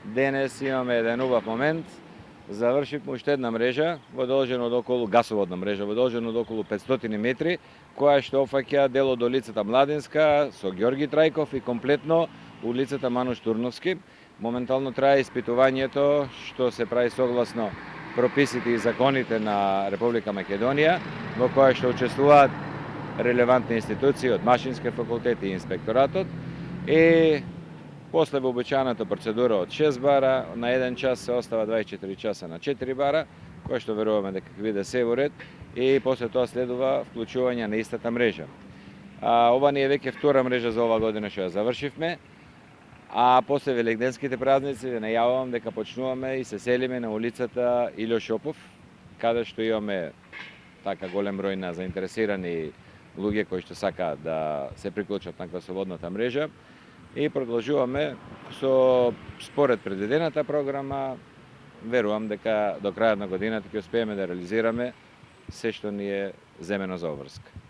Денес имаме еден убав момент. Завршивме уште една мрежа, водолжена од околу гасоводна мрежа, водолжена од околу 500 метри, која што опфаќа дел од улицата Младинска со Ѓорги Трајков и комплетно улицата Мануш Турновски. Моментално трае испитувањето што се прави согласно прописите и законите на Република Македонија, во која што учествуваат релевантни институции од Машински факултет и инспекторатот. И после вообичаената процедура од 6 бара, на 1 час се остава 24 часа на 4 бара, кој што веруваме дека ќе биде се во ред, и после тоа следува вклучување на истата мрежа. Ова ни е веќе втора мрежа за ова година што ја завршивме, а после велигденските празници ве најавувам дека почнуваме и се селиме на улицата Илјо Шопов, каде што имаме така голем број на заинтересирани луѓе кои што сакаат да се приклучат на гасоводната мрежа. И продолжуваме со според предвидената програма. Верувам дека до крајот на годината ќе успееме да реализираме се што ни е земено за обврска.